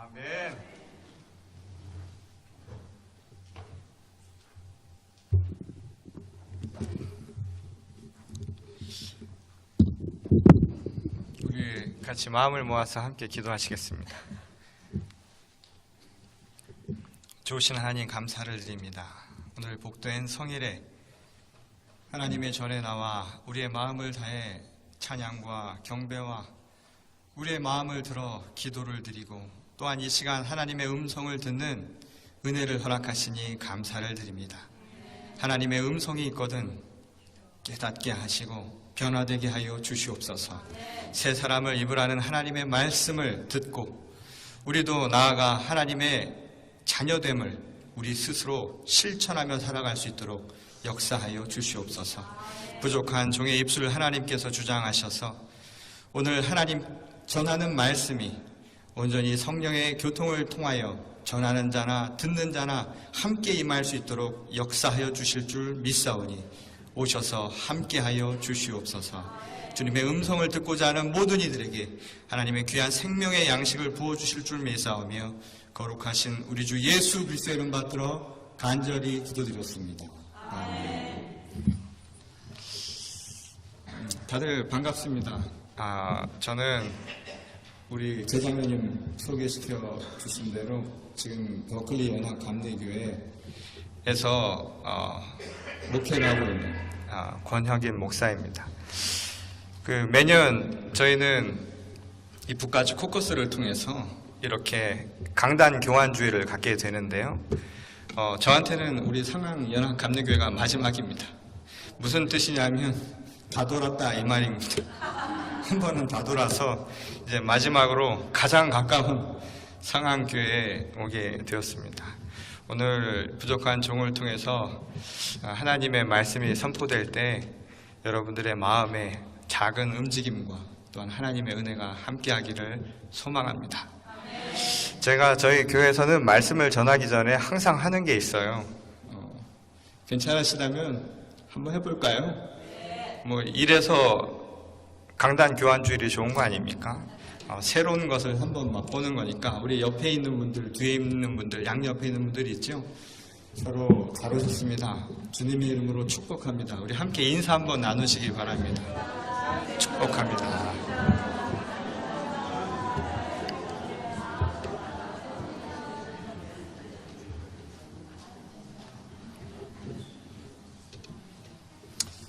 아멘. 우리 같이 마음을 모아서 함께 기도하시겠습니다. 좋으신 하나님 감사를 드립니다. 오늘 복된 성일에 하나님의 전에 나와 우리의 마음을 다해 찬양과 경배와 우리의 마음을 들어 기도를 드리고 또한 이 시간 하나님의 음성을 듣는 은혜를 허락하시니 감사를 드립니다. 하나님의 음성이 있거든 깨닫게 하시고 변화되게 하여 주시옵소서. 새 사람을 입으라는 하나님의 말씀을 듣고 우리도 나아가 하나님의 자녀됨을 우리 스스로 실천하며 살아갈 수 있도록 역사하여 주시옵소서. 부족한 종의 입술을 하나님께서 주장하셔서 오늘 하나님 전하는 말씀이 온전히 성령의 교통을 통하여 전하는 자나 듣는 자나 함께 임할 수 있도록 역사하여 주실 줄 믿사오니 오셔서 함께하여 주시옵소서. 주님의 음성을 듣고자 하는 모든 이들에게 하나님의 귀한 생명의 양식을 부어주실 줄 믿사오며 거룩하신 우리 주 예수 그리스도의 이름 받들어 간절히 기도드렸습니다. 아멘. 다들 반갑습니다. 저는 우리 재장로님 소개시켜 주신 대로 지금 버클리 연합감리교회에서 목회를 하고 있는 권혁인 목사입니다. 매년 저희는 이 북가주 코커스를 통해서 이렇게 강단 교환주의를 갖게 되는데요. 저한테는 우리 상황연합감리교회가 마지막입니다. 무슨 뜻이냐면 다 돌았다 이 말입니다. 한 번은 다 돌아서 이제 마지막으로 가장 가까운 상황교회에 오게 되었습니다. 오늘 부족한 종을 통해서 하나님의 말씀이 선포될 때 여러분들의 마음에 작은 움직임과 또한 하나님의 은혜가 함께하기를 소망합니다. 제가 저희 교회에서는 말씀을 전하기 전에 항상 하는 게 있어요. 괜찮으시다면 한번 해볼까요? 이래서 강단 교환주일이 좋은 거 아닙니까? 새로운 것을 한번 맛보는 거니까 우리 옆에 있는 분들, 뒤에 있는 분들, 양옆에 있는 분들이 있죠? 서로 잘 오셨습니다. 주님의 이름으로 축복합니다. 우리 함께 인사 한번 나누시기 바랍니다. 축복합니다.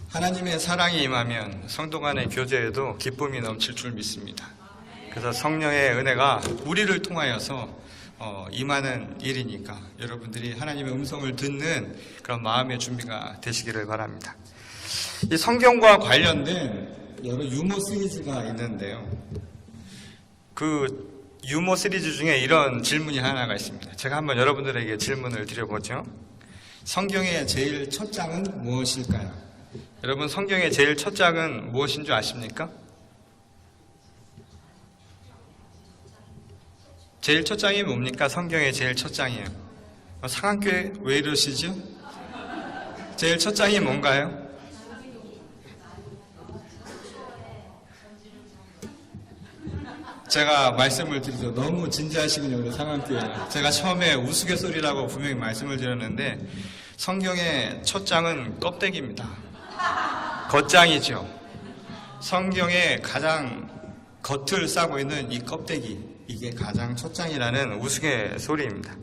하나님의 사랑이 임하면 성도 간의 교제에도 기쁨이 넘칠 줄 믿습니다. 그래서 성령의 은혜가 우리를 통하여서 임하는 일이니까 여러분들이 하나님의 음성을 듣는 그런 마음의 준비가 되시기를 바랍니다. 이 성경과 관련된 여러 유머 시리즈가 있는데요. 그 유머 시리즈 중에 이런 질문이 하나가 있습니다. 제가 한번 여러분들에게 질문을 드려보죠. 성경의 제일 첫 장은 무엇일까요? 여러분, 성경의 제일 첫 장은 무엇인 줄 아십니까? 제일 첫 장이 뭡니까? 성경의 제일 첫 장이에요. 상한교회 왜 이러시죠? 제일 첫 장이 뭔가요? 제가 말씀을 드리죠. 너무 진지하시군요, 우리 상한교회. 제가 처음에 우스갯소리라고 분명히 말씀을 드렸는데 성경의 첫 장은 껍데기입니다. 겉장이죠. 성경의 가장 겉을 싸고 있는 이 껍데기, 이게 가장 첫 장이라는 우스갯소리입니다.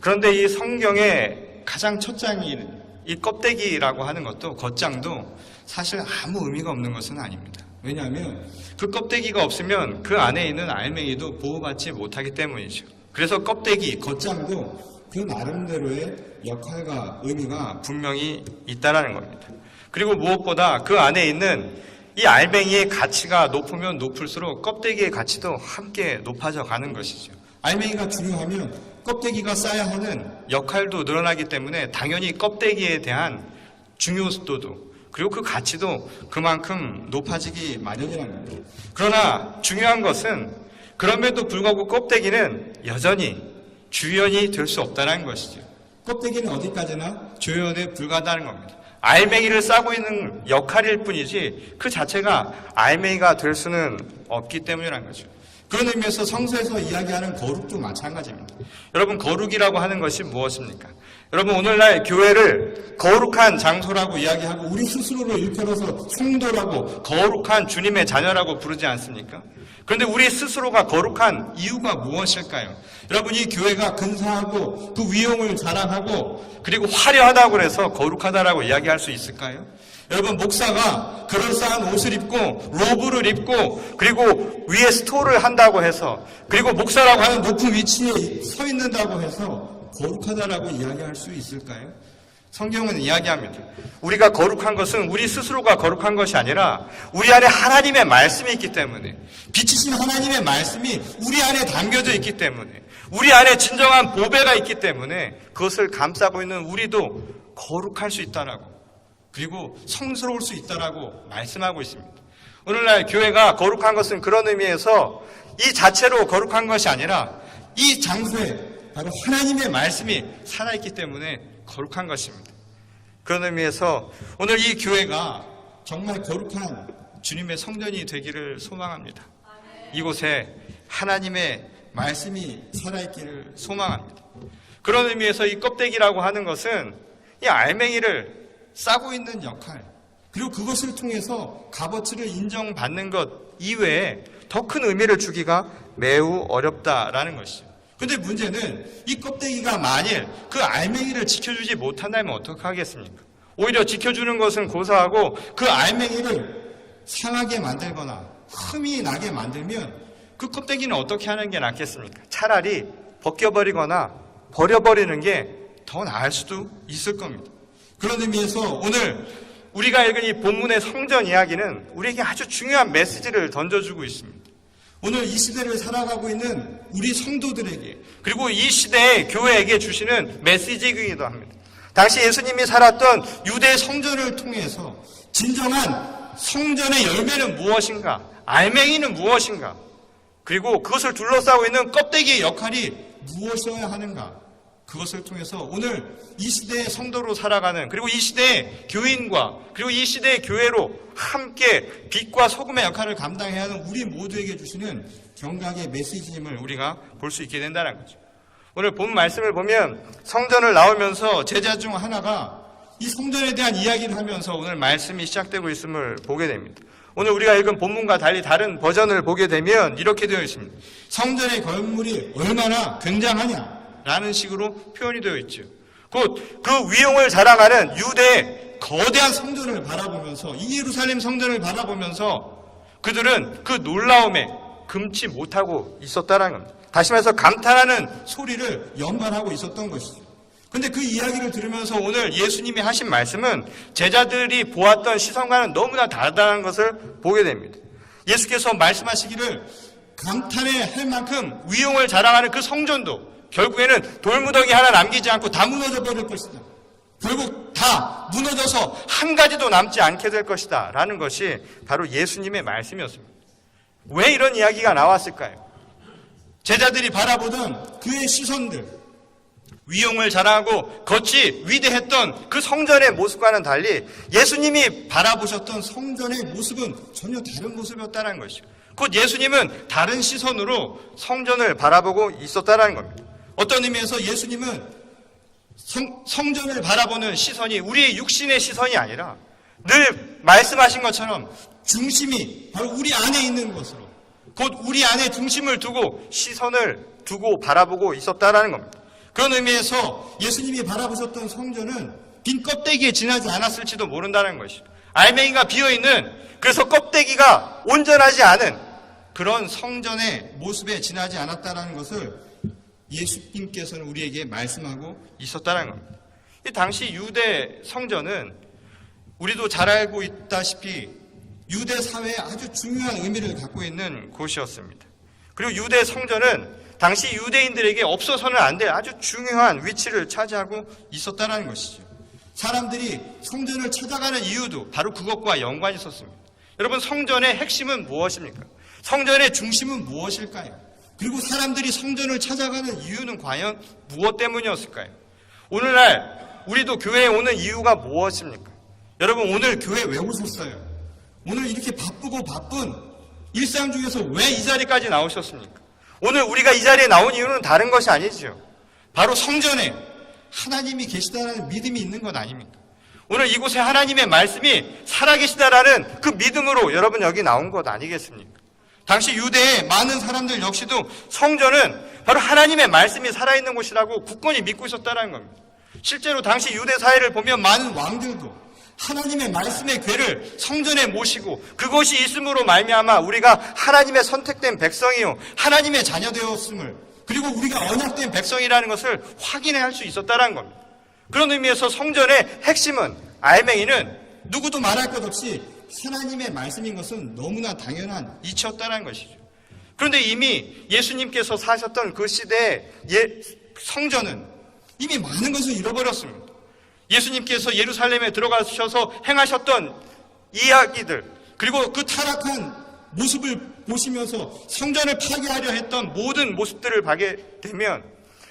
그런데 이 성경의 가장 첫 장이 이 껍데기라고 하는 것도 겉장도 사실 아무 의미가 없는 것은 아닙니다. 왜냐하면 그 껍데기가 없으면 그 안에 있는 알맹이도 보호받지 못하기 때문이죠. 그래서 껍데기, 겉장도 그 나름대로의 역할과 의미가 분명히 있다는 겁니다. 그리고 무엇보다 그 안에 있는 이 알맹이의 가치가 높으면 높을수록 껍데기의 가치도 함께 높아져 가는 것이죠. 알맹이가 중요하면 껍데기가 쌓아야 하는 역할도 늘어나기 때문에 당연히 껍데기에 대한 중요도도 그리고 그 가치도 그만큼 높아지기 마련이라는 겁니다. 그러나 중요한 것은 그럼에도 불구하고 껍데기는 여전히 주연이 될 수 없다는 것이죠. 껍데기는 어디까지나 주연에 불과하다는 겁니다. 알맹이를 싸고 있는 역할일 뿐이지 그 자체가 알맹이가 될 수는 없기 때문이라는 거죠. 그런 의미에서 성서에서 이야기하는 거룩도 마찬가지입니다. 여러분, 거룩이라고 하는 것이 무엇입니까? 여러분, 오늘날 교회를 거룩한 장소라고 이야기하고 우리 스스로를 일컬어서 성도라고 거룩한 주님의 자녀라고 부르지 않습니까? 그런데 우리 스스로가 거룩한 이유가 무엇일까요? 여러분, 이 교회가 근사하고 그 위용을 자랑하고 그리고 화려하다고 해서 거룩하다라고 이야기할 수 있을까요? 여러분, 목사가 그럴싸한 옷을 입고 로브를 입고 그리고 위에 스토를 한다고 해서 그리고 목사라고 하는 높은 위치에 서 있는다고 해서 거룩하다라고 이야기할 수 있을까요? 성경은 이야기합니다. 우리가 거룩한 것은 우리 스스로가 거룩한 것이 아니라 우리 안에 하나님의 말씀이 있기 때문에, 빛이신 하나님의 말씀이 우리 안에 담겨져 있기 때문에, 우리 안에 진정한 보배가 있기 때문에 그것을 감싸고 있는 우리도 거룩할 수 있다라고, 그리고 성스러울 수 있다라고 말씀하고 있습니다. 오늘날 교회가 거룩한 것은 그런 의미에서 이 자체로 거룩한 것이 아니라 이 장소에 바로 하나님의 말씀이 살아있기 때문에 거룩한 것입니다. 그런 의미에서 오늘 이 교회가 정말 거룩한 주님의 성전이 되기를 소망합니다. 이곳에 하나님의 말씀이 살아있기를 소망합니다. 그런 의미에서 이 껍데기라고 하는 것은 이 알맹이를 싸고 있는 역할, 그리고 그것을 통해서 값어치를 인정받는 것 이외에 더 큰 의미를 주기가 매우 어렵다라는 것이죠. 근데 문제는 이 껍데기가 만일 그 알맹이를 지켜주지 못한다면 어떻게 하겠습니까? 오히려 지켜주는 것은 고사하고 그 알맹이를 상하게 만들거나 흠이 나게 만들면 그 껍데기는 어떻게 하는 게 낫겠습니까? 차라리 벗겨버리거나 버려버리는 게 더 나을 수도 있을 겁니다. 그런 의미에서 오늘 우리가 읽은 이 본문의 성전 이야기는 우리에게 아주 중요한 메시지를 던져주고 있습니다. 오늘 이 시대를 살아가고 있는 우리 성도들에게, 그리고 이 시대의 교회에게 주시는 메시지이기도 합니다. 당시 예수님이 살았던 유대 성전을 통해서 진정한 성전의 열매는 무엇인가, 알맹이는 무엇인가, 그리고 그것을 둘러싸고 있는 껍데기의 역할이 무엇이어야 하는가, 그것을 통해서 오늘 이 시대의 성도로 살아가는, 그리고 이 시대의 교인과 그리고 이 시대의 교회로 함께 빛과 소금의 역할을 감당해야 하는 우리 모두에게 주시는 경각의 메시지임을 우리가 볼 수 있게 된다는 거죠. 오늘 본 말씀을 보면 성전을 나오면서 제자 중 하나가 이 성전에 대한 이야기를 하면서 오늘 말씀이 시작되고 있음을 보게 됩니다. 오늘 우리가 읽은 본문과 달리 다른 버전을 보게 되면 이렇게 되어 있습니다. 성전의 건물이 얼마나 굉장하냐 라는 식으로 표현이 되어 있죠. 곧 그 위용을 자랑하는 유대의 거대한 성전을 바라보면서, 이 예루살렘 성전을 바라보면서 그들은 그 놀라움에 금치 못하고 있었다는 겁니다. 다시 말해서 감탄하는 소리를 연발하고 있었던 것이죠. 그런데 그 이야기를 들으면서 오늘 예수님이 하신 말씀은 제자들이 보았던 시선과는 너무나 다르다는 것을 보게 됩니다. 예수께서 말씀하시기를 감탄해 할 만큼 위용을 자랑하는 그 성전도 결국에는 돌무더기 하나 남기지 않고 다 무너져 버릴 것이다. 결국 다 무너져서 한 가지도 남지 않게 될 것이다 라는 것이 바로 예수님의 말씀이었습니다. 왜 이런 이야기가 나왔을까요? 제자들이 바라보던 그의 시선들, 위용을 자랑하고 겉이 위대했던 그 성전의 모습과는 달리 예수님이 바라보셨던 성전의 모습은 전혀 다른 모습이었다는 것이죠. 곧 예수님은 다른 시선으로 성전을 바라보고 있었다는 겁니다. 어떤 의미에서 예수님은 성전을 바라보는 시선이 우리의 육신의 시선이 아니라 늘 말씀하신 것처럼 중심이 바로 우리 안에 있는 것으로, 곧 우리 안에 중심을 두고 시선을 두고 바라보고 있었다는 겁니다. 그런 의미에서 예수님이 바라보셨던 성전은 빈 껍데기에 지나지 않았을지도 모른다는 것이죠. 알맹이가 비어있는, 그래서 껍데기가 온전하지 않은 그런 성전의 모습에 지나지 않았다는 것을 예수님께서는 우리에게 말씀하고 있었다는 겁니다. 이 당시 유대 성전은 우리도 잘 알고 있다시피 유대 사회에 아주 중요한 의미를 갖고 있는 곳이었습니다. 그리고 유대 성전은 당시 유대인들에게 없어서는 안 될 아주 중요한 위치를 차지하고 있었다는 것이죠. 사람들이 성전을 찾아가는 이유도 바로 그것과 연관이 있었습니다. 여러분, 성전의 핵심은 무엇입니까? 성전의 중심은 무엇일까요? 그리고 사람들이 성전을 찾아가는 이유는 과연 무엇 때문이었을까요? 오늘날 우리도 교회에 오는 이유가 무엇입니까? 여러분, 오늘 교회 왜 오셨어요? 오늘 이렇게 바쁘고 바쁜 일상 중에서 왜 이 자리까지 나오셨습니까? 오늘 우리가 이 자리에 나온 이유는 다른 것이 아니죠. 바로 성전에 하나님이 계시다라는 믿음이 있는 것 아닙니까? 오늘 이곳에 하나님의 말씀이 살아계시다라는 그 믿음으로 여러분 여기 나온 것 아니겠습니까? 당시 유대의 많은 사람들 역시도 성전은 바로 하나님의 말씀이 살아있는 곳이라고 굳건히 믿고 있었다는 겁니다. 실제로 당시 유대 사회를 보면 많은 왕들도 하나님의 말씀의 궤를 성전에 모시고 그것이 있음으로 말미암아 우리가 하나님의 선택된 백성이요 하나님의 자녀 되었음을 그리고 우리가 언약된 백성이라는 것을 확인할 수 있었다는 겁니다. 그런 의미에서 성전의 핵심은 알맹이는 누구도 말할 것 없이 하나님의 말씀인 것은 너무나 당연한 이치였다는 것이죠. 그런데 이미 예수님께서 사셨던 그 시대의 성전은 이미 많은 것을 잃어버렸습니다. 예수님께서 예루살렘에 들어가셔서 행하셨던 이야기들 그리고 그 타락한 모습을 보시면서 성전을 파괴하려 했던 모든 모습들을 보게 되면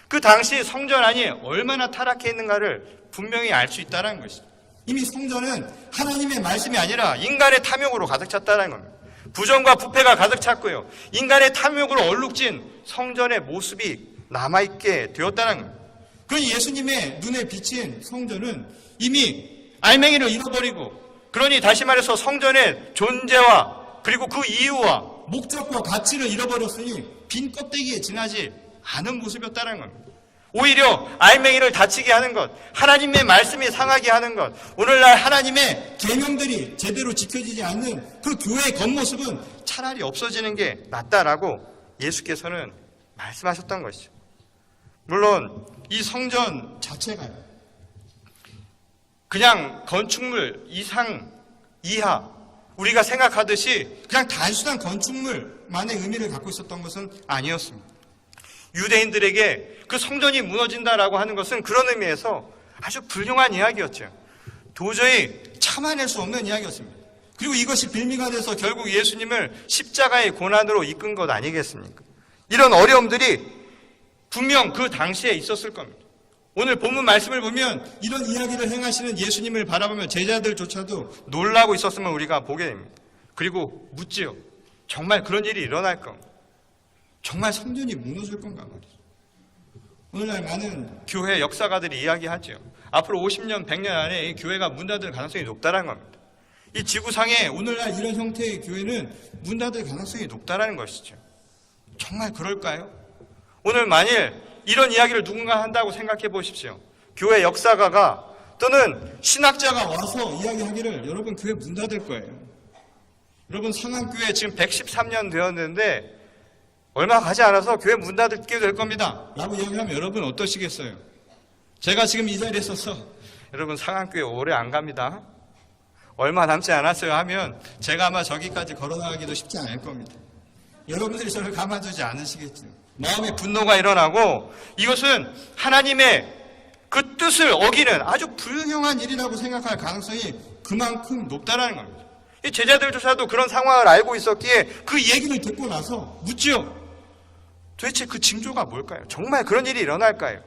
그 당시 성전 안이 얼마나 타락해 있는가를 분명히 알 수 있다는 것이죠. 이미 성전은 하나님의 말씀이 아니라 인간의 탐욕으로 가득 찼다는 겁니다. 부정과 부패가 가득 찼고요. 인간의 탐욕으로 얼룩진 성전의 모습이 남아있게 되었다는 겁니다. 그러니 예수님의 눈에 비친 성전은 이미 알맹이를 잃어버리고 그러니 다시 말해서 성전의 존재와 그리고 그 이유와 목적과 가치를 잃어버렸으니 빈 껍데기에 지나지 않은 모습이었다는 겁니다. 오히려 알맹이를 다치게 하는 것, 하나님의 말씀이 상하게 하는 것, 오늘날 하나님의 계명들이 제대로 지켜지지 않는 그 교회의 겉모습은 차라리 없어지는 게 낫다라고 예수께서는 말씀하셨던 것이죠. 물론 이 성전 자체가요, 그냥 건축물 이상 이하 우리가 생각하듯이 그냥 단순한 건축물만의 의미를 갖고 있었던 것은 아니었습니다. 유대인들에게 그 성전이 무너진다라고 하는 것은 그런 의미에서 아주 불용한 이야기였죠. 도저히 참아낼 수 없는 이야기였습니다. 그리고 이것이 빌미가 돼서 결국 예수님을 십자가의 고난으로 이끈 것 아니겠습니까? 이런 어려움들이 분명 그 당시에 있었을 겁니다. 오늘 본문 말씀을 보면 이런 이야기를 행하시는 예수님을 바라보며 제자들조차도 놀라고 있었음을 우리가 보게 됩니다. 그리고 묻지요. 정말 그런 일이 일어날 건가? 정말 성전이 무너질 건가 말이죠. 오늘날 많은 교회 역사가들이 이야기하죠. 앞으로 50년, 100년 안에 이 교회가 문 닫을 가능성이 높다는 겁니다. 이 지구상에 오늘날 이런 형태의 교회는 문 닫을 가능성이 높다는 것이죠. 정말 그럴까요? 오늘 만일 이런 이야기를 누군가 한다고 생각해 보십시오. 교회 역사가가 또는 신학자가 와서 이야기하기를 여러분 교회 문 닫을 거예요. 여러분 상암교회 지금 113년 되었는데 얼마 가지 않아서 교회 문 닫게 될 겁니다 라고 이야기하면 여러분 어떠시겠어요? 제가 지금 이 자리에 서서 여러분 상암교회 오래 안 갑니다, 얼마 남지 않았어요 하면 제가 아마 저기까지 걸어나가기도 쉽지 않을 겁니다. 여러분들이 저를 가만두지 않으시겠죠. 마음의 분노가 일어나고 이것은 하나님의 그 뜻을 어기는 아주 불행한 일이라고 생각할 가능성이 그만큼 높다는 겁니다. 이 제자들조차도 그런 상황을 알고 있었기에 그 얘기를 듣고 나서 묻지요. 도대체 그 징조가 뭘까요? 정말 그런 일이 일어날까요?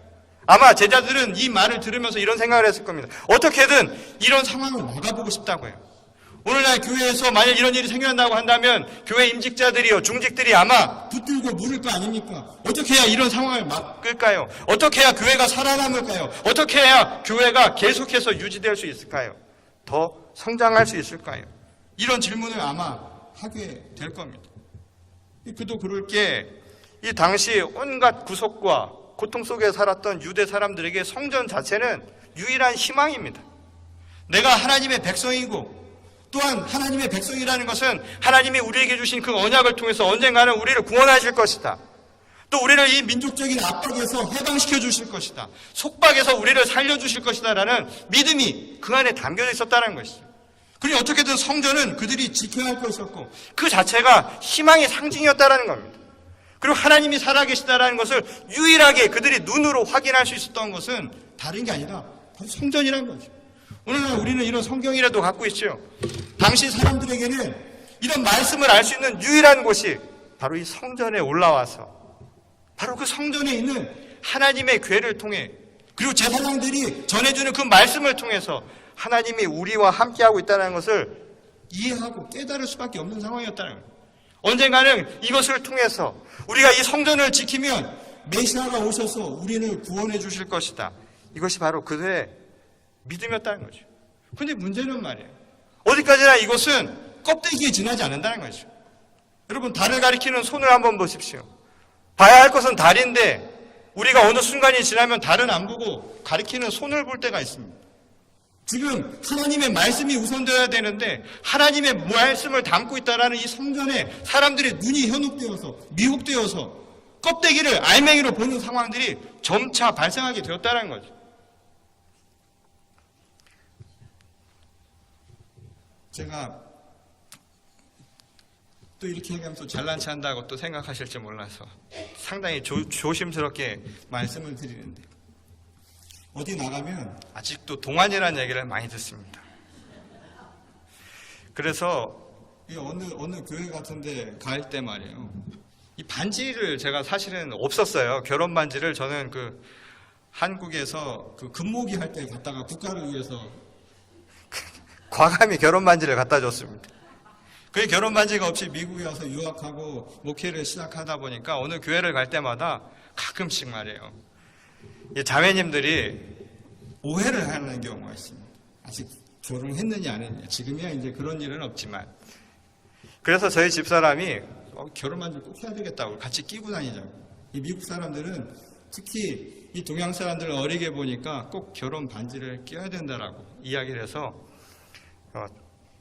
아마 제자들은 이 말을 들으면서 이런 생각을 했을 겁니다. 어떻게든 이런 상황을 막아보고 싶다고요. 오늘날 교회에서 만약 이런 일이 생겨난다고 한다면 교회 임직자들이요, 중직들이 아마 붙들고 물을 거 아닙니까? 어떻게 해야 이런 상황을 막을까요? 어떻게 해야 교회가 살아남을까요? 어떻게 해야 교회가 계속해서 유지될 수 있을까요? 더 성장할 수 있을까요? 이런 질문을 아마 하게 될 겁니다. 그도 그럴 게 이 당시 온갖 구속과 고통 속에 살았던 유대 사람들에게 성전 자체는 유일한 희망입니다. 내가 하나님의 백성이고 또한 하나님의 백성이라는 것은 하나님이 우리에게 주신 그 언약을 통해서 언젠가는 우리를 구원하실 것이다. 또 우리를 이 민족적인 압박에서 해방시켜 주실 것이다. 속박에서 우리를 살려주실 것이다 라는 믿음이 그 안에 담겨져 있었다는 것이죠. 그리고 어떻게든 성전은 그들이 지켜야 할 것이었고 그 자체가 희망의 상징이었다는 겁니다. 그리고 하나님이 살아계시다라는 것을 유일하게 그들이 눈으로 확인할 수 있었던 것은 다른 게 아니라 바로 성전이라는 거죠. 오늘날 우리는 이런 성경이라도 갖고 있죠. 당시 사람들에게는 이런 말씀을 알 수 있는 유일한 곳이 바로 이 성전에 올라와서 바로 그 성전에 있는 하나님의 궤를 통해 그리고 제사장들이 전해주는 그 말씀을 통해서 하나님이 우리와 함께하고 있다는 것을 이해하고 깨달을 수밖에 없는 상황이었다는 거예요. 언젠가는 이것을 통해서 우리가 이 성전을 지키면 메시아가 오셔서 우리를 구원해 주실 것이다. 이것이 바로 그들의 믿음이었다는 거죠. 근데 문제는 말이에요. 어디까지나 이것은 껍데기에 지나지 않는다는 거죠. 여러분, 달을 가리키는 손을 한번 보십시오. 봐야 할 것은 달인데 우리가 어느 순간이 지나면 달은 안 보고 가리키는 손을 볼 때가 있습니다. 지금 하나님의 말씀이 우선되어야 되는데 하나님의 말씀을 담고 있다라는 이 성전에 사람들의 눈이 현혹되어서 미혹되어서 껍데기를 알맹이로 보는 상황들이 점차 발생하게 되었다는 거죠. 제가 또 이렇게 얘기하면 또 잘난 체 한다고 또 생각하실지 몰라서 상당히 조심스럽게 말씀을 드리는데, 어디 나가면 아직도 동안이라는 얘기를 많이 듣습니다. 그래서 어느 교회 같은데 갈 때 말이에요, 이 반지를 제가 사실은 없었어요. 결혼 반지를 저는 한국에서 금모기 할 때 갔다가 국가를 위해서 과감히 결혼 반지를 갖다 줬습니다. 그 결혼 반지가 없이 미국에 와서 유학하고 목회를 시작하다 보니까 어느 교회를 갈 때마다 가끔씩 말이에요, 자매님들이 오해를 하는 경우가 있습니다. 아직 결혼했느냐 안 했느냐. 지금이야 이제 그런 일은 없지만. 그래서 저희 집사람이 결혼 반지를 꼭 해야 되겠다고 같이 끼고 다니자고. 이 미국 사람들은 특히 이 동양 사람들을 어리게 보니까 꼭 결혼 반지를 껴야 된다라고 이야기를 해서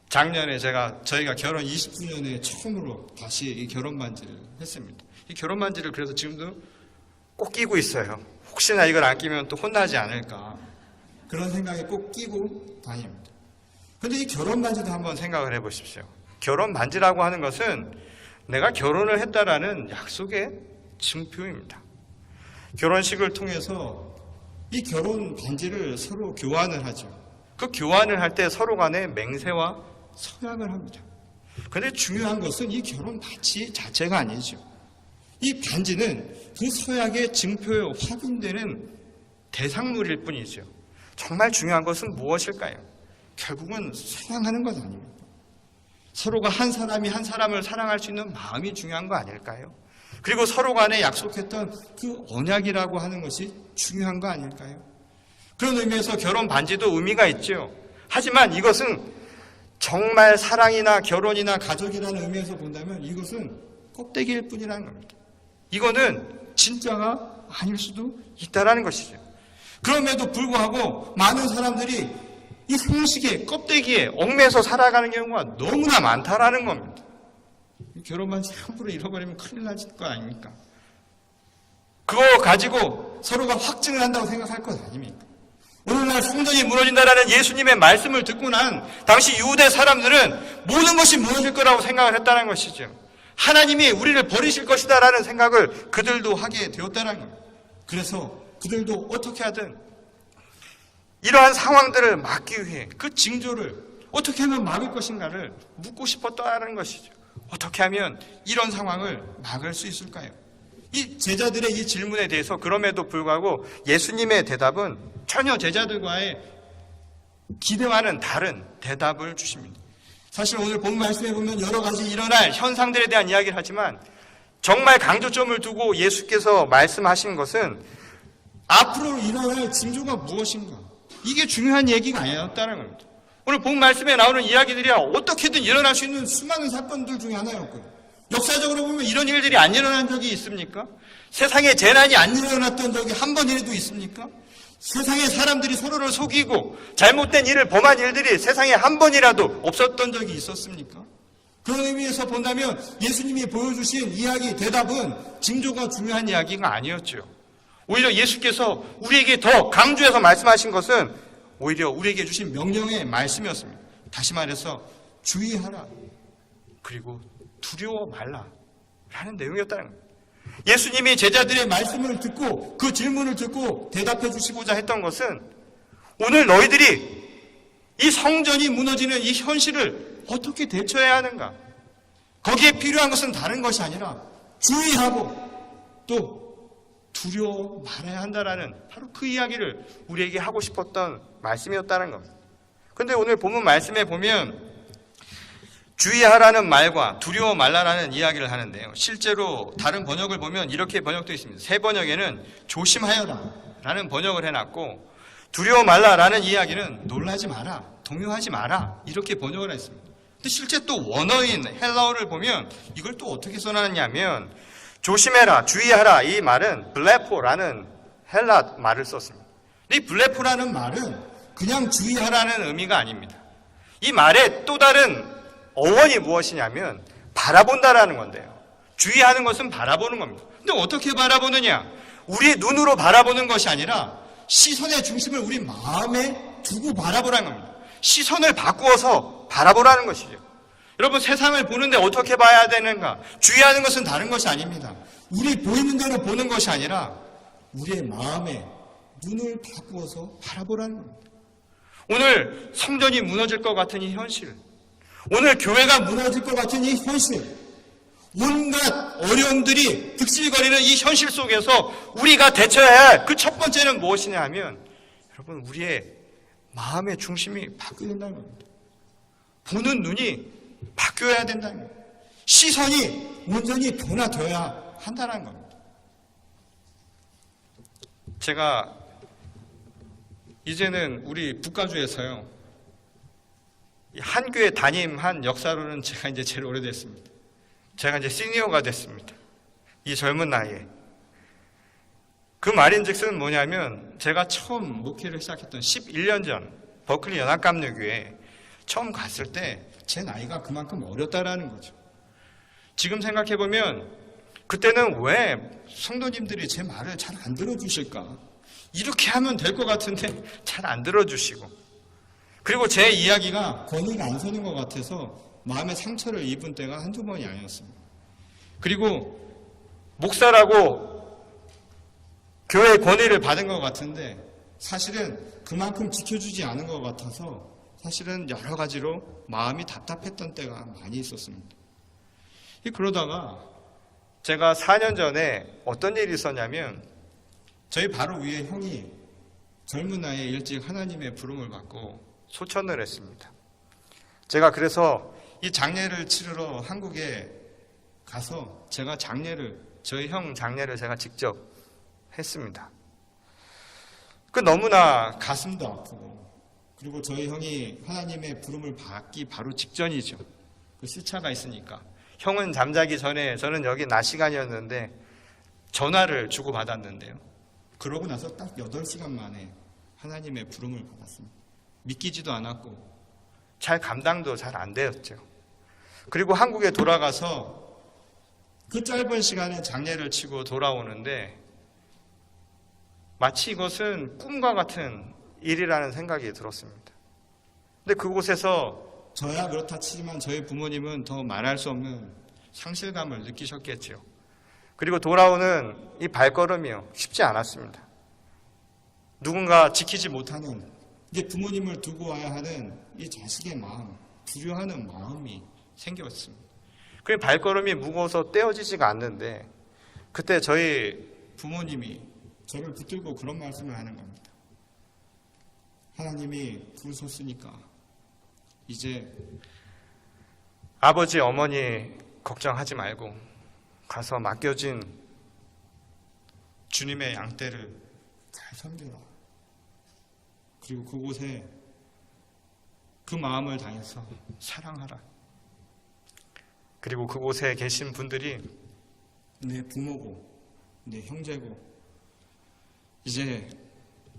작년에 저희가 결혼 20주년에 처음으로 다시 이 결혼 반지를 했습니다. 이 결혼 반지를 그래서 지금도 꼭 끼고 있어요. 혹시나 이걸 안 끼면 또 혼나지 않을까. 그런 생각에 꼭 끼고 다닙니다. 근데 이 결혼 반지도 한번 생각을 해 보십시오. 결혼 반지라고 하는 것은 내가 결혼을 했다라는 약속의 증표입니다. 결혼식을 통해서 이 결혼 반지를 서로 교환을 하죠. 그 교환을 할 때 서로 간에 맹세와 서약을 합니다. 그런데 중요한 것은 이 결혼 반지 자체가 아니죠. 이 반지는 그 서약의 증표에 확인되는 대상물일 뿐이죠. 정말 중요한 것은 무엇일까요? 결국은 사랑하는 것 아닙니까? 서로가 한 사람이 한 사람을 사랑할 수 있는 마음이 중요한 거 아닐까요? 그리고 서로 간에 약속했던 그 언약이라고 하는 것이 중요한 거 아닐까요? 그런 의미에서 결혼 반지도 의미가 있죠. 하지만 이것은 정말 사랑이나 결혼이나 가족이라는 의미에서 본다면 이것은 껍데기일 뿐이라는 겁니다. 이거는 진짜가 아닐 수도 있다라는 것이죠. 그럼에도 불구하고 많은 사람들이 이 형식의 껍데기에 얽매여서 살아가는 경우가 너무나 많다라는 겁니다. 결혼 반지 함부로 잃어버리면 큰일 날 거 아닙니까? 그거 가지고 서로가 확증을 한다고 생각할 것 아닙니까? 오늘날 성전이 무너진다라는 예수님의 말씀을 듣고 난 당시 유대 사람들은 모든 것이 무너질 거라고 생각을 했다는 것이죠. 하나님이 우리를 버리실 것이다라는 생각을 그들도 하게 되었다는 겁니다. 그래서 그들도 어떻게 하든 이러한 상황들을 막기 위해 그 징조를 어떻게 하면 막을 것인가를 묻고 싶었다는 것이죠. 어떻게 하면 이런 상황을 막을 수 있을까요? 이 제자들의 이 질문에 대해서 그럼에도 불구하고 예수님의 대답은 전혀 제자들과의 기대와는 다른 대답을 주십니다. 사실 오늘 본 말씀에 보면 여러 가지 일어날 현상들에 대한 이야기를 하지만 정말 강조점을 두고 예수께서 말씀하신 것은 앞으로 일어날 징조가 무엇인가, 이게 중요한 얘기가 아니었다는 겁니다. 오늘 본 말씀에 나오는 이야기들이 어떻게든 일어날 수 있는 수많은 사건들 중에 하나였고요. 역사적으로 보면 이런 일들이 안 일어난 적이 있습니까? 세상에 재난이 안 일어났던 적이 한 번이라도 있습니까? 세상에 사람들이 서로를 속이고 잘못된 일을 범한 일들이 세상에 한 번이라도 없었던 적이 있었습니까? 그런 의미에서 본다면 예수님이 보여주신 이야기, 대답은 징조가 중요한 이야기가 아니었죠. 오히려 예수께서 우리에게 더 강조해서 말씀하신 것은 오히려 우리에게 주신 명령의 말씀이었습니다. 다시 말해서 주의하라, 그리고 두려워 말라 라는 내용이었다는 겁니다. 예수님이 제자들의 말씀을 듣고 그 질문을 듣고 대답해 주시고자 했던 것은 오늘 너희들이 이 성전이 무너지는 이 현실을 어떻게 대처해야 하는가, 거기에 필요한 것은 다른 것이 아니라 주의하고 또 두려워 말아야 한다라는 바로 그 이야기를 우리에게 하고 싶었던 말씀이었다는 겁니다. 그런데 오늘 본문 말씀에 보면 주의하라는 말과 두려워 말라라는 이야기를 하는데요. 실제로 다른 번역을 보면 이렇게 번역되어 있습니다. 새 번역에는 조심하여라 라는 번역을 해놨고, 두려워 말라라는 이야기는 놀라지 마라, 동요하지 마라 이렇게 번역을 했습니다. 근데 실제 또 원어인 헬라어를 보면 이걸 또 어떻게 써놨냐면, 조심해라, 주의하라, 이 말은 블레포라는 헬라 말을 썼습니다. 이 블레포라는 말은 그냥 주의하라는 의미가 아닙니다. 이 말의 또 다른 어원이 무엇이냐면 바라본다라는 건데요. 주의하는 것은 바라보는 겁니다. 근데 어떻게 바라보느냐? 우리 눈으로 바라보는 것이 아니라 시선의 중심을 우리 마음에 두고 바라보라는 겁니다. 시선을 바꾸어서 바라보라는 것이죠. 여러분, 세상을 보는데 어떻게 봐야 되는가? 주의하는 것은 다른 것이 아닙니다. 우리 보이는 대로 보는 것이 아니라 우리의 마음에 눈을 바꾸어서 바라보라는 겁니다. 오늘 성전이 무너질 것 같은 이 현실, 오늘 교회가 무너질 것 같은 이 현실, 온갖 어려움들이 득실거리는 이 현실 속에서 우리가 대처해야 할 그 첫 번째는 무엇이냐 하면, 여러분, 우리의 마음의 중심이 바뀌어야 된다는 겁니다. 보는 눈이 바뀌어야 된다는 겁니다. 시선이 온전히 변화되어야 한다는 겁니다. 제가 이제는 우리 북가주에서요, 한 교회 담임한 역사로는 제가 이제 제일 오래됐습니다. 제가 이제 시니어가 됐습니다. 이 젊은 나이에. 그 말인즉슨 뭐냐면, 제가 처음 목회를 시작했던 11년 전 버클리 연합감리교회에 처음 갔을 때 제 나이가 그만큼 어렸다라는 거죠. 지금 생각해보면 그때는 왜 성도님들이 제 말을 잘 안 들어주실까? 이렇게 하면 될 것 같은데 잘 안 들어주시고, 그리고 제 이야기가 권위가 안 서는 것 같아서 마음의 상처를 입은 때가 한두 번이 아니었습니다. 그리고 목사라고 교회의 권위를 받은 것 같은데 사실은 그만큼 지켜주지 않은 것 같아서 사실은 여러 가지로 마음이 답답했던 때가 많이 있었습니다. 그러다가 제가 4년 전에 어떤 일이 있었냐면, 저희 바로 위에 형이 젊은 나이에 일찍 하나님의 부름을 받고 소천을 했습니다. 제가 그래서 이 장례를 치르러 한국에 가서 제가 저희 형 장례를 제가 직접 했습니다. 너무나 가슴도 아프고, 그리고 저희 형이 하나님의 부름을 받기 바로 직전이죠. 그 시차가 있으니까. 형은 잠자기 전에 저는 여기 낮 시간이었는데 전화를 주고받았는데요. 그러고 나서 딱 8시간 만에 하나님의 부름을 받았습니다. 믿기지도 않았고 잘 감당도 잘 안 되었죠. 그리고 한국에 돌아가서 그 짧은 시간에 장례를 치고 돌아오는데 마치 이것은 꿈과 같은 일이라는 생각이 들었습니다. 근데 그곳에서 저야 그렇다 치지만 저희 부모님은 더 말할 수 없는 상실감을 느끼셨겠죠. 그리고 돌아오는 이 발걸음이요, 쉽지 않았습니다. 누군가 지키지 못하는, 이제 부모님을 두고 와야 하는 이 자식의 마음, 두려워하는 마음이 생겼습니다. 그 발걸음이 무거워서 떼어지지가 않는데, 그때 저희 부모님이 저를 붙들고 그런 말씀을 하는 겁니다. 하나님이 부르셨으니까 이제 아버지, 어머니 걱정하지 말고 가서 맡겨진 주님의 양떼를 잘 섬겨라. 그리고 그곳에 그 마음을 다해서 사랑하라. 그리고 그곳에 계신 분들이 내 부모고 내 형제고 이제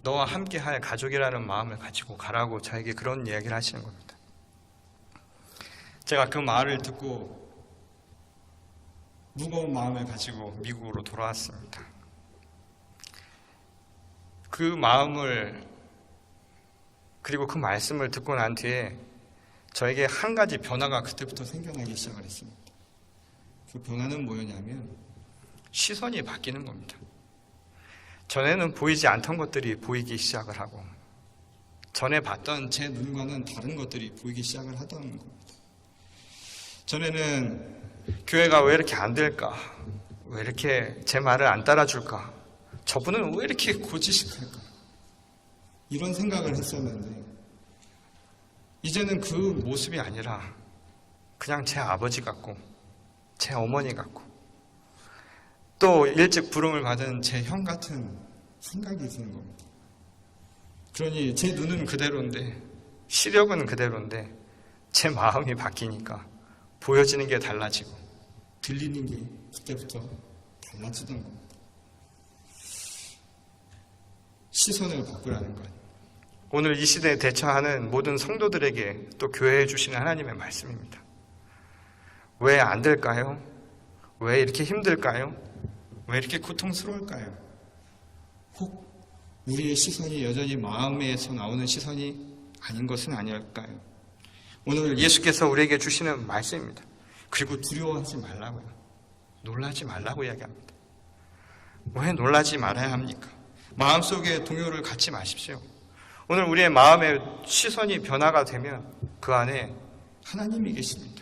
너와 함께할 가족이라는 마음을 가지고 가라고 저에게 그런 이야기를 하시는 겁니다. 제가 그 말을 듣고 무거운 마음을 가지고 미국으로 돌아왔습니다. 그 마음을, 그리고 그 말씀을 듣고 난 뒤에 저에게 한 가지 변화가 그때부터 생겨나기 시작을 했습니다. 그 변화는 뭐였냐면 시선이 바뀌는 겁니다. 전에는 보이지 않던 것들이 보이기 시작을 하고, 전에 봤던 제 눈과는 다른 것들이 보이기 시작을 하던 겁니다. 전에는 교회가 왜 이렇게 안 될까? 왜 이렇게 제 말을 안 따라줄까? 저분은 왜 이렇게 고지식할까? 이런 생각을 했었는데, 이제는 그 모습이 아니라 그냥 제 아버지 같고 제 어머니 같고 또 일찍 부름을 받은 제 형 같은 생각이 드는 겁니다. 그러니 제 눈은 그대로인데 시력은 그대로인데 제 마음이 바뀌니까 보여지는 게 달라지고 들리는 게 그때부터 달라지던 겁니다. 시선을 바꾸라는 것. 오늘 이 시대에 대처하는 모든 성도들에게 또 교회에 주시는 하나님의 말씀입니다. 왜 안 될까요? 왜 이렇게 힘들까요? 왜 이렇게 고통스러울까요? 혹 우리의 시선이 여전히 마음에서 나오는 시선이 아닌 것은 아닐까요? 오늘 예수께서 우리에게 주시는 말씀입니다. 그리고 두려워하지 말라고요. 놀라지 말라고 이야기합니다. 왜 놀라지 말아야 합니까? 마음속에 동요를 갖지 마십시오. 오늘 우리의 마음의 시선이 변화가 되면 그 안에 하나님이 계십니다.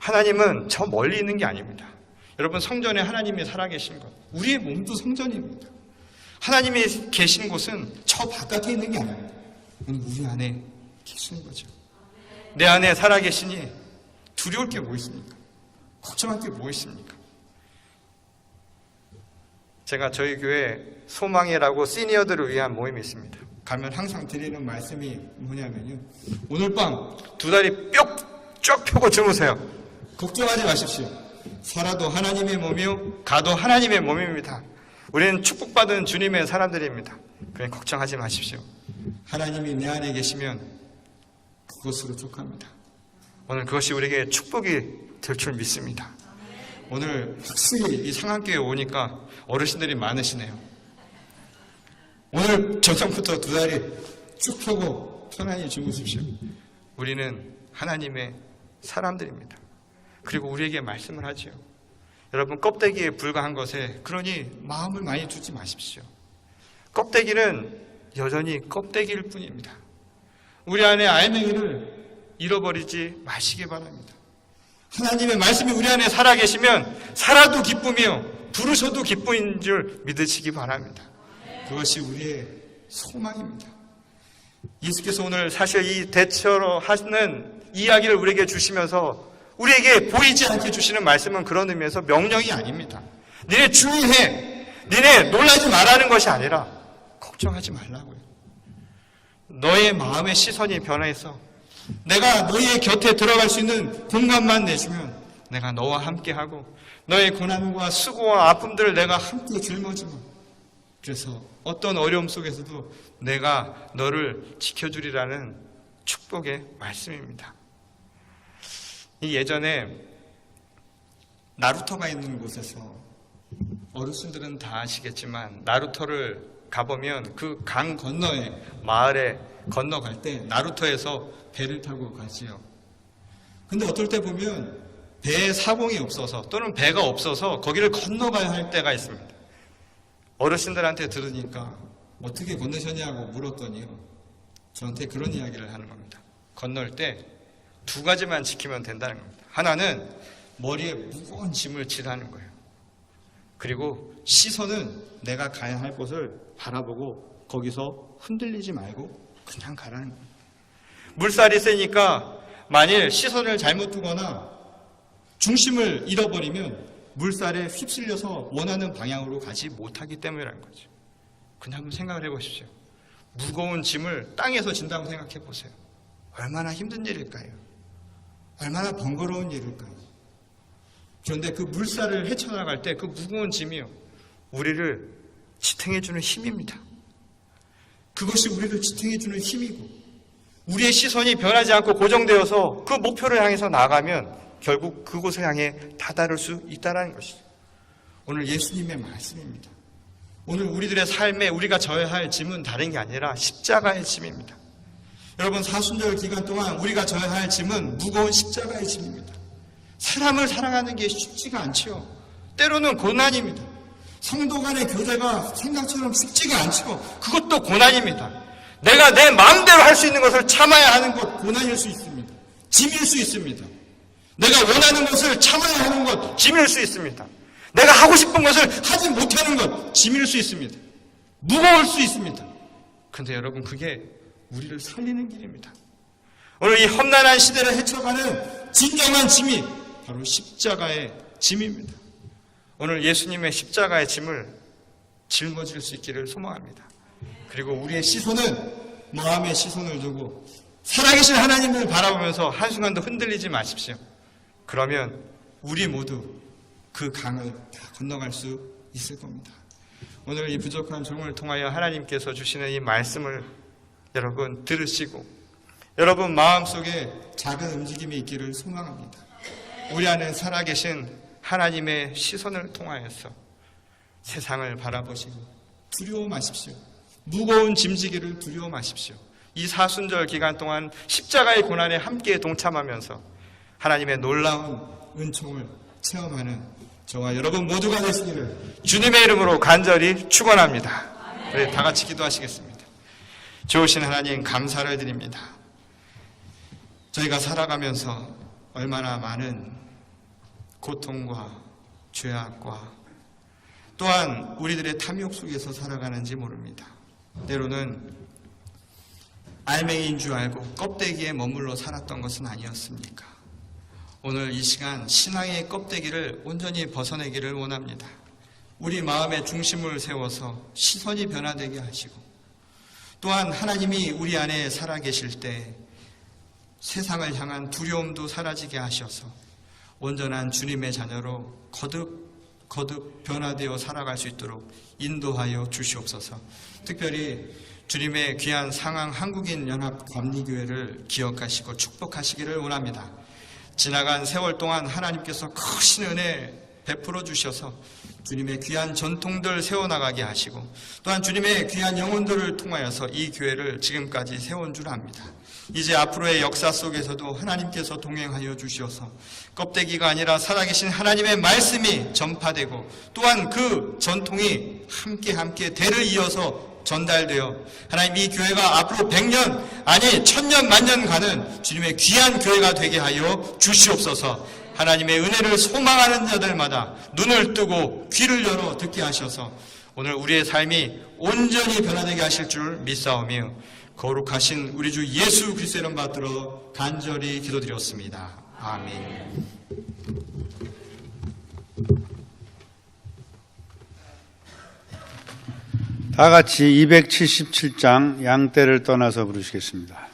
하나님은 저 멀리 있는 게 아닙니다. 여러분, 성전에 하나님이 살아계신 것, 우리의 몸도 성전입니다. 하나님이 계신 곳은 저 바깥에 있는 게 아닙니다. 우리 안에 계시는 거죠. 내 안에 살아계시니 두려울 게 뭐 있습니까? 걱정할 게 뭐 있습니까? 제가 저희 교회 소망이라고 시니어들을 위한 모임이 있습니다. 가면 항상 드리는 말씀이 뭐냐면요, 오늘 밤 두 다리 쫙 펴고 주무세요. 걱정하지 마십시오. 살아도 하나님의 몸이요, 가도 하나님의 몸입니다. 우리는 축복받은 주님의 사람들입니다. 그냥 걱정하지 마십시오. 하나님이 내 안에 계시면 그것으로 족합니다. 오늘 그것이 우리에게 축복이 될 줄 믿습니다. 오늘 확실히 이 상한교회에 오니까 어르신들이 많으시네요. 오늘 저녁부터 두 다리 쭉 펴고 편안히 주무십시오. 우리는 하나님의 사람들입니다. 그리고 우리에게 말씀을 하지요. 여러분, 껍데기에 불과한 것에 그러니 마음을 많이 두지 마십시오. 껍데기는 여전히 껍데기일 뿐입니다. 우리 안에 알맹이를 잃어버리지 마시기 바랍니다. 하나님의 말씀이 우리 안에 살아계시면 살아도 기쁨이요, 부르셔도 기쁨인 줄 믿으시기 바랍니다. 그것이 우리의 소망입니다. 예수께서 오늘 사실 이 대처로 하시는 이야기를 우리에게 주시면서 우리에게 보이지 않게 주시는 말씀은 그런 의미에서 명령이 아닙니다. 니네 주의해, 니네 놀라지 말라는 것이 아니라 걱정하지 말라고요. 너의 마음의 시선이 변해서 내가 너의 곁에 들어갈 수 있는 공간만 내주면 내가 너와 함께하고 너의 고난과 수고와 아픔들을 내가 함께 짊어지고, 그래서 어떤 어려움 속에서도 내가 너를 지켜주리라는 축복의 말씀입니다. 이 예전에 나루터가 있는 곳에서, 어르신들은 다 아시겠지만 나루터를 가보면 그 강 건너에 마을에 건너갈 때 나루터에서 배를 타고 가지요. 근데 어떨 때 보면 배에 사봉이 없어서 또는 배가 없어서 거기를 건너가야 할 때가 있습니다. 어르신들한테 들으니까 어떻게 건너셨냐고 물었더니요, 저한테 그런 이야기를 하는 겁니다. 건널 때 두 가지만 지키면 된다는 겁니다. 하나는 머리에 무거운 짐을 지라는 거예요. 그리고 시선은 내가 가야 할 곳을 바라보고 거기서 흔들리지 말고 그냥 가라는 거예요. 물살이 세니까 만일 시선을 잘못 두거나 중심을 잃어버리면 물살에 휩쓸려서 원하는 방향으로 가지 못하기 때문이라는 거죠. 그냥 한번 생각을 해보십시오. 무거운 짐을 땅에서 진다고 생각해 보세요. 얼마나 힘든 일일까요? 얼마나 번거로운 일일까요? 그런데 그 물살을 헤쳐나갈 때 그 무거운 짐이요, 우리를 지탱해주는 힘입니다. 그것이 우리를 지탱해주는 힘이고, 우리의 시선이 변하지 않고 고정되어서 그 목표를 향해서 나가면 결국 그곳을 향해 다다를 수 있다는 것이죠. 오늘 예수님의 말씀입니다. 오늘 우리들의 삶에 우리가 져야 할 짐은 다른 게 아니라 십자가의 짐입니다. 여러분, 사순절 기간 동안 우리가 져야 할 짐은 무거운 십자가의 짐입니다. 사람을 사랑하는 게 쉽지가 않지요. 때로는 고난입니다. 성도 간의 교제가 생각처럼 쉽지가 않지요. 그것도 고난입니다. 내가 내 마음대로 할 수 있는 것을 참아야 하는 것, 고난일 수 있습니다. 짐일 수 있습니다. 내가 원하는 것을 참아야 하는 것, 짐일 수 있습니다. 내가 하고 싶은 것을 하지 못하는 것, 짐일 수 있습니다. 무거울 수 있습니다. 그런데 여러분, 그게 우리를 살리는 길입니다. 오늘 이 험난한 시대를 헤쳐가는 진정한 짐이 바로 십자가의 짐입니다. 오늘 예수님의 십자가의 짐을 짊어질 수 있기를 소망합니다. 그리고 우리의 시선은 마음의 시선을 두고 살아계신 하나님을 바라보면서 한순간도 흔들리지 마십시오. 그러면 우리 모두 그 강을 다 건너갈 수 있을 겁니다. 오늘 이 부족한 종을 통하여 하나님께서 주시는 이 말씀을 여러분 들으시고 여러분 마음속에 작은 움직임이 있기를 소망합니다. 우리 안에 살아계신 하나님의 시선을 통하여서 세상을 바라보시고 두려워 마십시오. 무거운 짐지기를 두려워 마십시오. 이 사순절 기간 동안 십자가의 고난에 함께 동참하면서 하나님의 놀라운 은총을 체험하는 저와 여러분 모두가 되시기를 주님의 이름으로 간절히 축원합니다. 우리 다 같이 기도하시겠습니다. 좋으신 하나님 감사를 드립니다. 저희가 살아가면서 얼마나 많은 고통과 죄악과 또한 우리들의 탐욕 속에서 살아가는지 모릅니다. 때로는 알맹이인 줄 알고 껍데기에 머물러 살았던 것은 아니었습니까? 오늘 이 시간 신앙의 껍데기를 온전히 벗어내기를 원합니다. 우리 마음의 중심을 세워서 시선이 변화되게 하시고 또한 하나님이 우리 안에 살아계실 때 세상을 향한 두려움도 사라지게 하셔서 온전한 주님의 자녀로 거듭 변화되어 살아갈 수 있도록 인도하여 주시옵소서. 특별히 주님의 귀한 상황 한국인연합감리교회를 기억하시고 축복하시기를 원합니다. 지나간 세월 동안 하나님께서 크신 은혜 베풀어 주셔서 주님의 귀한 전통들 세워나가게 하시고 또한 주님의 귀한 영혼들을 통하여서 이 교회를 지금까지 세운 줄 압니다. 이제 앞으로의 역사 속에서도 하나님께서 동행하여 주셔서 껍데기가 아니라 살아계신 하나님의 말씀이 전파되고 또한 그 전통이 함께 대를 이어서 전달되어 하나님 이 교회가 앞으로 100년 아니 1000년 만년 가는 주님의 귀한 교회가 되게 하여 주시옵소서. 하나님의 은혜를 소망하는 자들마다 눈을 뜨고 귀를 열어 듣게 하셔서 오늘 우리의 삶이 온전히 변화되게 하실 줄 믿사오며 거룩하신 우리 주 예수 그리스도의 이름 받들어 간절히 기도드렸습니다. 아멘. 다 같이 277장 양떼를 떠나서 부르시겠습니다.